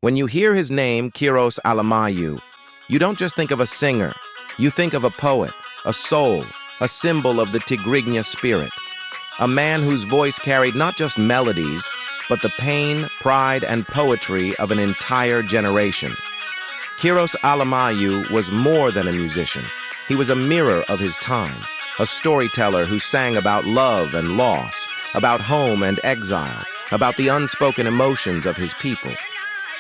When you hear his name, Kiros Alemayehu, you don't just think of a singer. You think of a poet, a soul, a symbol of the Tigrigna spirit. A man whose voice carried not just melodies, but the pain, pride, and poetry of an entire generation. Kiros Alemayehu was more than a musician. He was a mirror of his time, a storyteller who sang about love and loss, about home and exile, about the unspoken emotions of his people.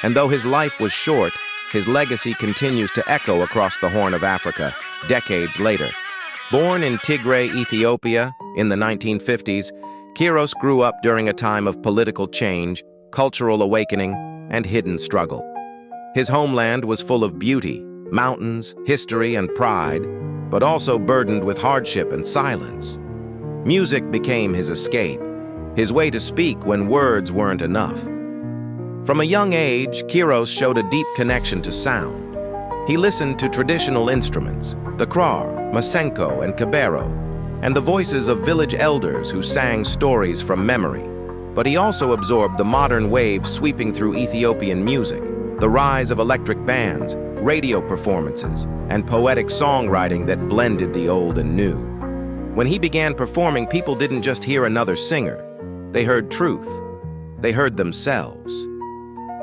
And though his life was short, his legacy continues to echo across the Horn of Africa, decades later. Born in Tigray, Ethiopia, in the 1950s, Kiros grew up during a time of political change, cultural awakening, and hidden struggle. His homeland was full of beauty, mountains, history, and pride, but also burdened with hardship and silence. Music became his escape, his way to speak when words weren't enough. From a young age, Kiros showed a deep connection to sound. He listened to traditional instruments, the krar, masenko, and kabero, and the voices of village elders who sang stories from memory. But he also absorbed the modern wave sweeping through Ethiopian music, the rise of electric bands, radio performances, and poetic songwriting that blended the old and new. When he began performing, people didn't just hear another singer. They heard truth. They heard themselves.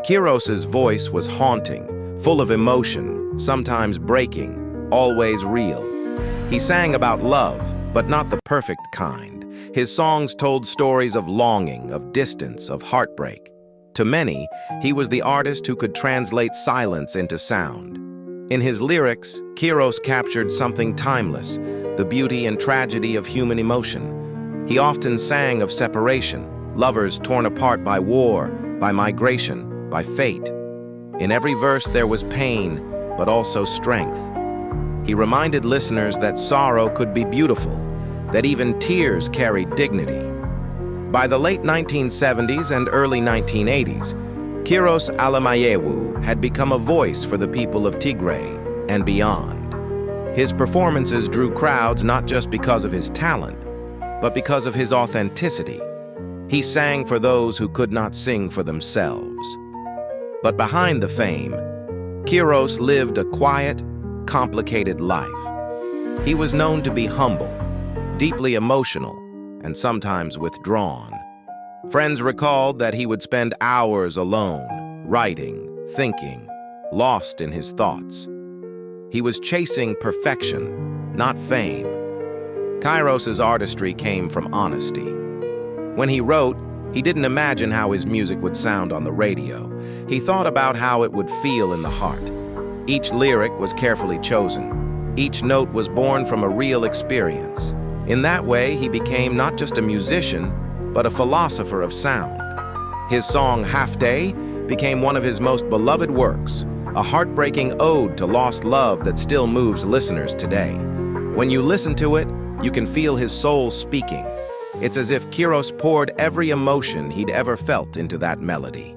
Kiros's voice was haunting, full of emotion, sometimes breaking, always real. He sang about love, but not the perfect kind. His songs told stories of longing, of distance, of heartbreak. To many, he was the artist who could translate silence into sound. In his lyrics, Kiros captured something timeless, the beauty and tragedy of human emotion. He often sang of separation, lovers torn apart by war, by migration, by fate. In every verse there was pain, but also strength. He reminded listeners that sorrow could be beautiful, that even tears carried dignity. By the late 1970s and early 1980s, Kiros Alemayehu had become a voice for the people of Tigray and beyond. His performances drew crowds not just because of his talent, but because of his authenticity. He sang for those who could not sing for themselves. But behind the fame, Kiros lived a quiet, complicated life. He was known to be humble, deeply emotional, and sometimes withdrawn. Friends recalled that he would spend hours alone, writing, thinking, lost in his thoughts. He was chasing perfection, not fame. Kiros's artistry came from honesty. When he wrote, he didn't imagine how his music would sound on the radio. He thought about how it would feel in the heart. Each lyric was carefully chosen. Each note was born from a real experience. In that way, he became not just a musician, but a philosopher of sound. His song, Half Day, became one of his most beloved works, a heartbreaking ode to lost love that still moves listeners today. When you listen to it, you can feel his soul speaking. It's as if Kiros poured every emotion he'd ever felt into that melody.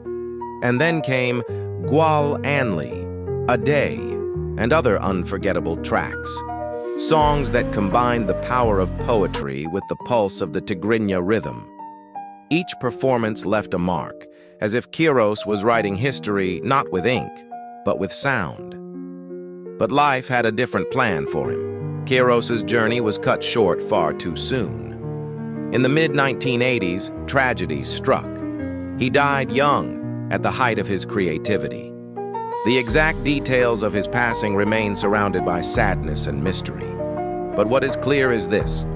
And then came Gwal Anli, A Day, and other unforgettable tracks. Songs that combined the power of poetry with the pulse of the Tigrigna rhythm. Each performance left a mark, as if Kiros was writing history not with ink, but with sound. But life had a different plan for him. Kiros's journey was cut short far too soon. In the mid-1980s, tragedy struck. He died young, at the height of his creativity. The exact details of his passing remain surrounded by sadness and mystery. But what is clear is this: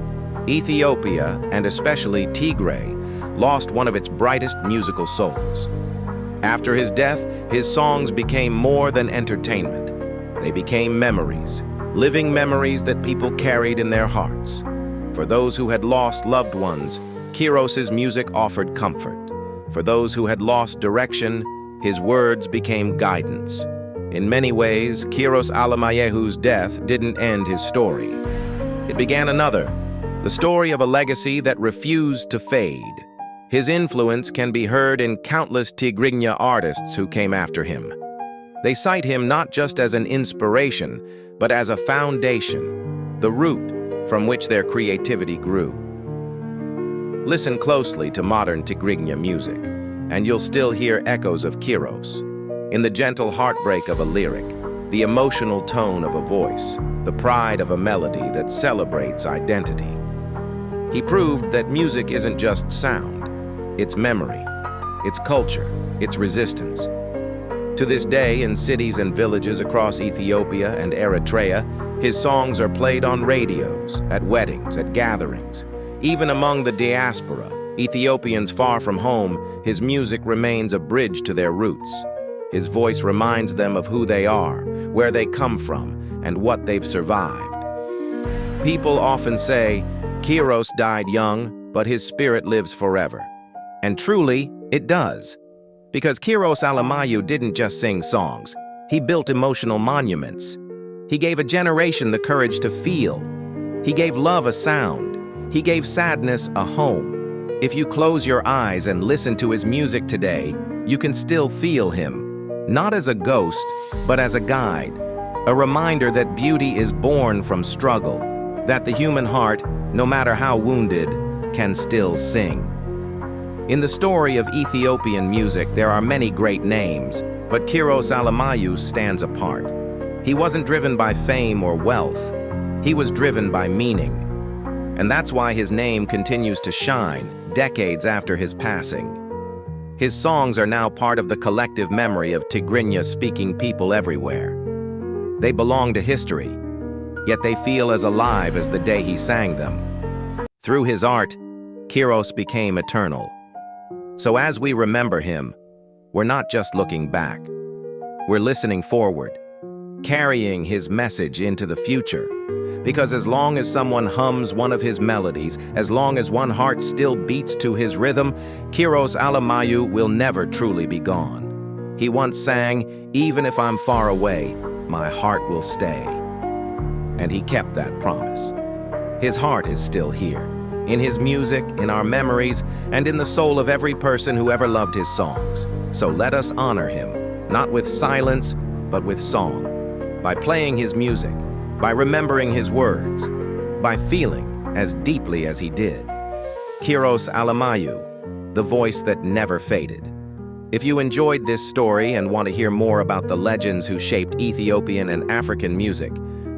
Ethiopia, and especially Tigray, lost one of its brightest musical souls. After his death, his songs became more than entertainment. They became memories, living memories that people carried in their hearts. For those who had lost loved ones, Kiros's music offered comfort. For those who had lost direction, his words became guidance. In many ways, Kiros Alemayehu's death didn't end his story. It began another, the story of a legacy that refused to fade. His influence can be heard in countless Tigrigna artists who came after him. They cite him not just as an inspiration, but as a foundation, the root from which their creativity grew. Listen closely to modern Tigrigna music, and you'll still hear echoes of Kiros. In the gentle heartbreak of a lyric, the emotional tone of a voice, the pride of a melody that celebrates identity. He proved that music isn't just sound, it's memory, it's culture, it's resistance. To this day, in cities and villages across Ethiopia and Eritrea, his songs are played on radios, at weddings, at gatherings. Even among the diaspora, Ethiopians far from home, his music remains a bridge to their roots. His voice reminds them of who they are, where they come from, and what they've survived. People often say, Kiros died young, but his spirit lives forever. And truly, it does. Because Kiros Alemayehu didn't just sing songs, he built emotional monuments. He gave a generation the courage to feel. He gave love a sound. He gave sadness a home. If you close your eyes and listen to his music today, you can still feel him. Not as a ghost, but as a guide. A reminder that beauty is born from struggle, that the human heart, no matter how wounded, can still sing. In the story of Ethiopian music, there are many great names, but Kiros Alemayehu stands apart. He wasn't driven by fame or wealth. He was driven by meaning. And that's why his name continues to shine decades after his passing. His songs are now part of the collective memory of Tigrinya-speaking people everywhere. They belong to history, yet they feel as alive as the day he sang them. Through his art, Kiros became eternal. So as we remember him, we're not just looking back. We're listening forward, carrying his message into the future. Because as long as someone hums one of his melodies, as long as one heart still beats to his rhythm, Kiros Alemayehu will never truly be gone. He once sang, "Even if I'm far away, my heart will stay." And he kept that promise. His heart is still here, in his music, in our memories, and in the soul of every person who ever loved his songs. So let us honor him, not with silence, but with song, by playing his music, by remembering his words, by feeling as deeply as he did. Kiros Alemayehu, the voice that never faded. If you enjoyed this story and want to hear more about the legends who shaped Ethiopian and African music,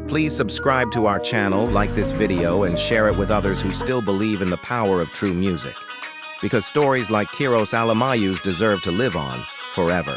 please subscribe to our channel, like this video, and share it with others who still believe in the power of true music. Because stories like Kiros Alemayehu's deserve to live on forever.